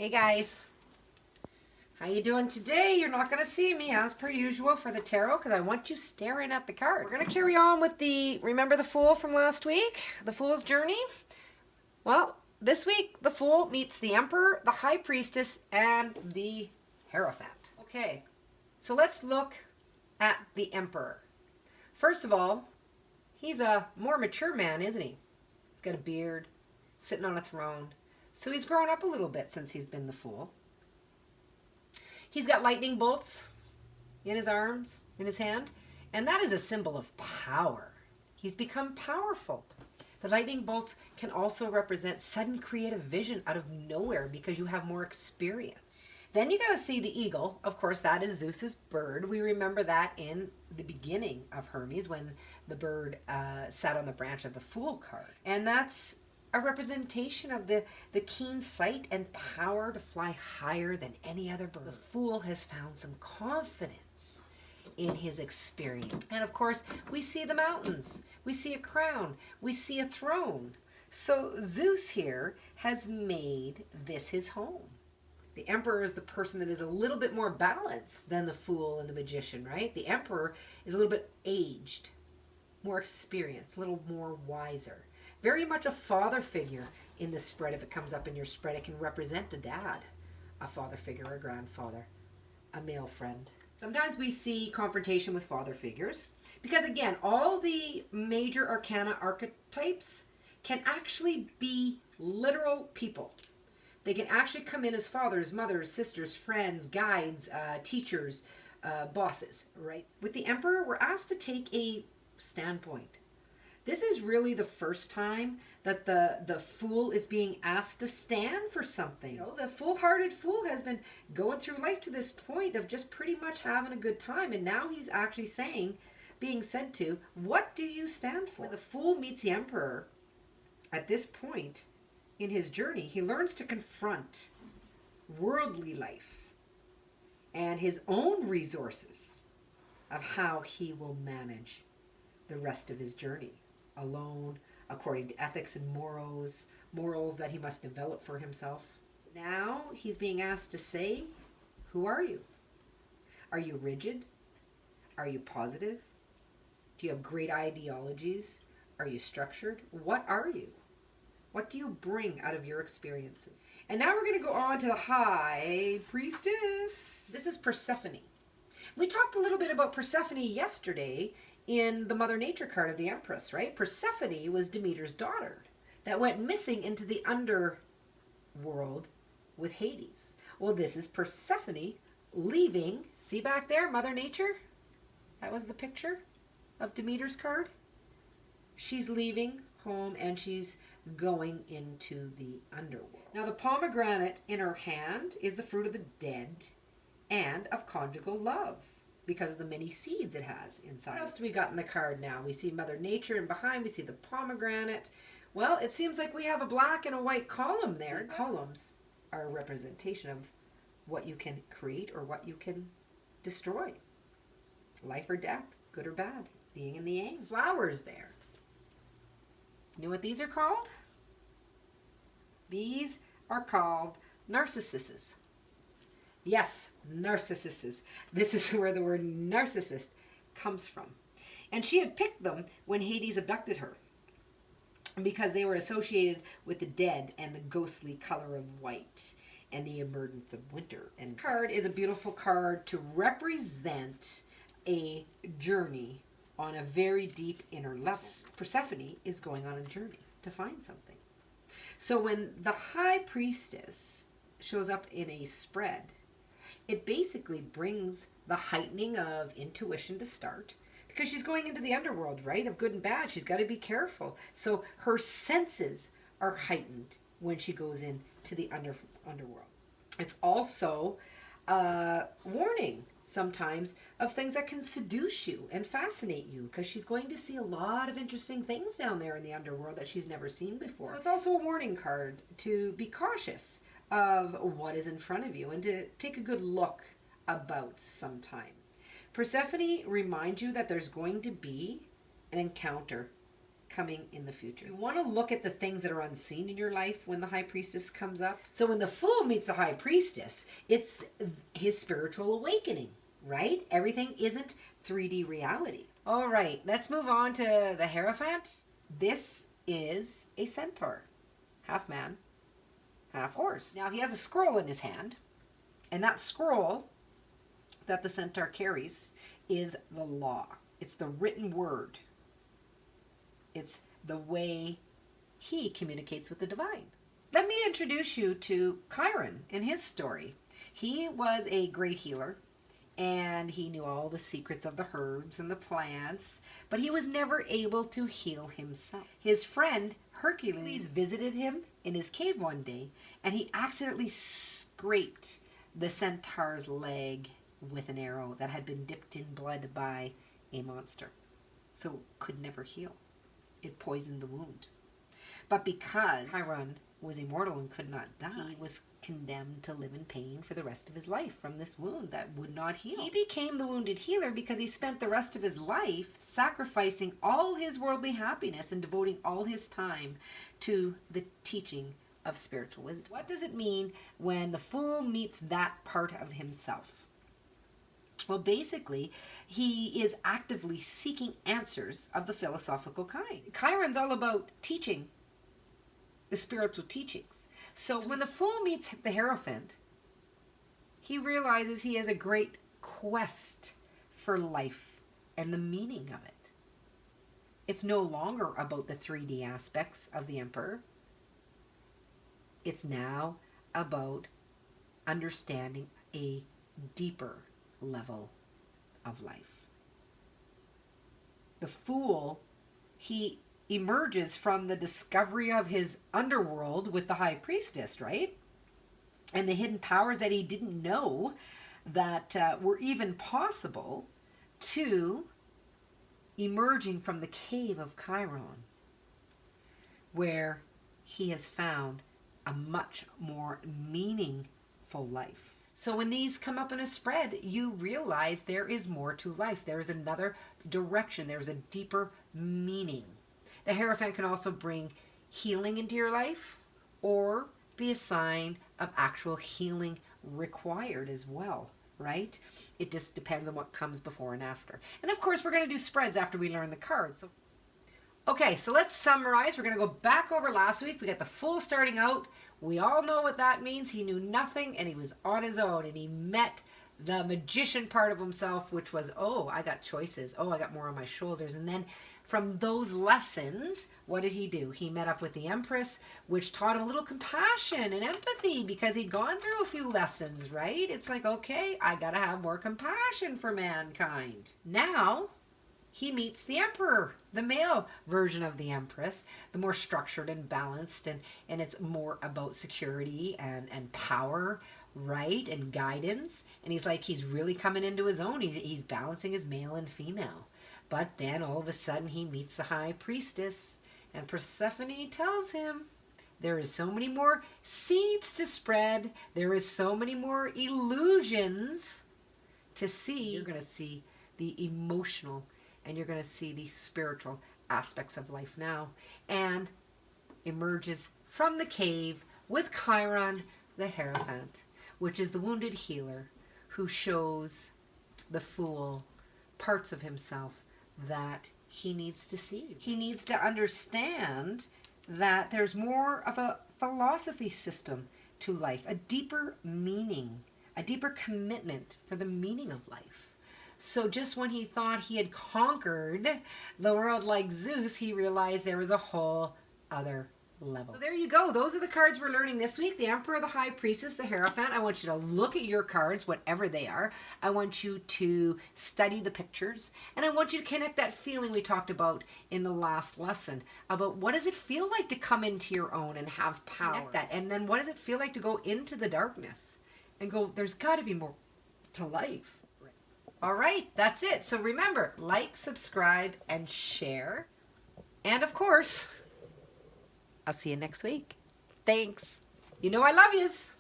Hey guys, how you doing today? You're not going to see me as per usual for the tarot because I want you staring at the card. We're going to carry on with remember the Fool from last week? The Fool's Journey? Well, this week the Fool meets the Emperor, the High Priestess, and the Hierophant. Okay, so let's look at the Emperor. First of all, he's a more mature man, isn't he? He's got a beard, sitting on a throne. So he's grown up a little bit since he's been the Fool. He's got lightning bolts in his arms, in his hand, and that is a symbol of power. He's become powerful. The lightning bolts can also represent sudden creative vision out of nowhere because you have more experience. Then you got to see the eagle. Of course, that is Zeus's bird. We remember that in the beginning of Hermes when the bird sat on the branch of the Fool card. And that's a representation of the keen sight and power to fly higher than any other bird. The Fool has found some confidence in his experience. And of course, we see the mountains. We see a crown. We see a throne. So Zeus here has made this his home. The Emperor is the person that is a little bit more balanced than the Fool and the Magician, right? The Emperor is a little bit aged, more experienced, a little more wiser. Very much a father figure in this spread. If it comes up in your spread, it can represent a dad, a father figure, a grandfather, a male friend. Sometimes we see confrontation with father figures because, again, all the major arcana archetypes can actually be literal people. They can actually come in as fathers, mothers, sisters, friends, guides, teachers, bosses, right? With the Emperor, we're asked to take a standpoint. This is really the first time that the Fool is being asked to stand for something. You know, the full-hearted Fool has been going through life to this point of just pretty much having a good time, and now he's actually being said to, what do you stand for? When the Fool meets the Emperor, at this point in his journey, he learns to confront worldly life and his own resources of how he will manage the rest of his journey. Alone, according to ethics and morals that he must develop for himself. Now he's being asked to say, who are you? Are you rigid? Are you positive? Do you have great ideologies? Are you structured? What are you? What do you bring out of your experiences? And now we're going to go on to the High Priestess. This is Persephone. We talked a little bit about Persephone yesterday in the Mother Nature card of the Empress, right? Persephone was Demeter's daughter that went missing into the underworld with Hades. Well, this is Persephone leaving. See back there, Mother Nature? That was the picture of Demeter's card. She's leaving home and she's going into the underworld. Now, the pomegranate in her hand is the fruit of the dead and of conjugal love, because of the many seeds it has inside. What else do we got in the card now? We see Mother Nature, and behind we see the pomegranate. Well, it seems like we have a black and a white column there. And columns are a representation of what you can create or what you can destroy. Life or death, good or bad, being in the yang. Flowers there. You know what these are called? These are called narcissuses. Yes, narcissuses. This is where the word narcissist comes from. And she had picked them when Hades abducted her because they were associated with the dead and the ghostly color of white and the emergence of winter. And this card is a beautiful card to represent a journey on a very deep inner level. Persephone is going on a journey to find something. So when the High Priestess shows up in a spread, it basically brings the heightening of intuition to start because she's going into the underworld, right, of good and bad. She's got to be careful. So her senses are heightened when she goes into the underworld. It's also a warning sometimes of things that can seduce you and fascinate you because she's going to see a lot of interesting things down there in the underworld that she's never seen before. So it's also a warning card to be cautious of what is in front of you and to take a good look about sometimes. Persephone reminds you that there's going to be an encounter coming in the future. You want to look at the things that are unseen in your life when the high priestess comes up. So when the fool meets the high priestess, it's his spiritual awakening, right? Everything isn't 3D reality. All right, let's move on to the heirophant. This is a centaur, half man, half horse. Now he has a scroll in his hand, and that scroll that the centaur carries is the law. It's the written word. It's the way he communicates with the divine. Let me introduce you to Chiron and his story. He was a great healer, and he knew all the secrets of the herbs and the plants, but he was never able to heal himself. His friend Hercules visited him in his cave one day, and he accidentally scraped the centaur's leg with an arrow that had been dipped in blood by a monster, so could never heal. It poisoned the wound. But because Chiron was immortal and could not die, he was condemned to live in pain for the rest of his life from this wound that would not heal. He became the wounded healer because he spent the rest of his life sacrificing all his worldly happiness and devoting all his time to the teaching of spiritual wisdom. What does it mean when the fool meets that part of himself? Well, basically, he is actively seeking answers of the philosophical kind. Chiron's all about teaching the spiritual teachings. So when the fool meets the Hierophant, he realizes he has a great quest for life and the meaning of it. It's no longer about the 3D aspects of the emperor. It's now about understanding a deeper level of life. The fool, he emerges from the discovery of his underworld with the high priestess, right? And the hidden powers that he didn't know that were even possible, to emerging from the cave of Chiron, where he has found a much more meaningful life. So when these come up in a spread, you realize there is more to life. There is another direction. There is a deeper meaning. The Hierophant can also bring healing into your life, or be a sign of actual healing required as well, right? It just depends on what comes before and after. And of course, we're going to do spreads after we learn the cards. So, okay, so let's summarize. We're going to go back over last week. We got the Fool starting out. We all know what that means. He knew nothing, and he was on his own, and he met the magician part of himself, which was, oh, I got choices. Oh, I got more on my shoulders. And then from those lessons, what did he do? He met up with the Empress, which taught him a little compassion and empathy because he'd gone through a few lessons, right? It's like, okay, I got to have more compassion for mankind. Now he meets the Emperor, the male version of the Empress, the more structured and balanced, and it's more about security and power, right, and guidance. And he's like, he's really coming into his own. He's balancing his male and female. But then all of a sudden he meets the high priestess, and Persephone tells him there is so many more seeds to spread. There is so many more illusions to see. You're going to see the emotional, and you're going to see the spiritual aspects of life now. And emerges from the cave with Chiron the Hierophant, which is the wounded healer who shows the fool parts of himself that he needs to see. He needs to understand that there's more of a philosophy system to life, a deeper meaning, a deeper commitment for the meaning of life. So just when he thought he had conquered the world like Zeus, he realized there was a whole other level. So there you go. Those are the cards we're learning this week. The Emperor, the High Priestess, the Hierophant. I want you to look at your cards, whatever they are. I want you to study the pictures. And I want you to connect that feeling we talked about in the last lesson about what does it feel like to come into your own and have power. Connect that. And then what does it feel like to go into the darkness and go, there's got to be more to life. All right, that's it. So remember, like, subscribe, and share. And of course, I'll see you next week. Thanks. You know I love yous.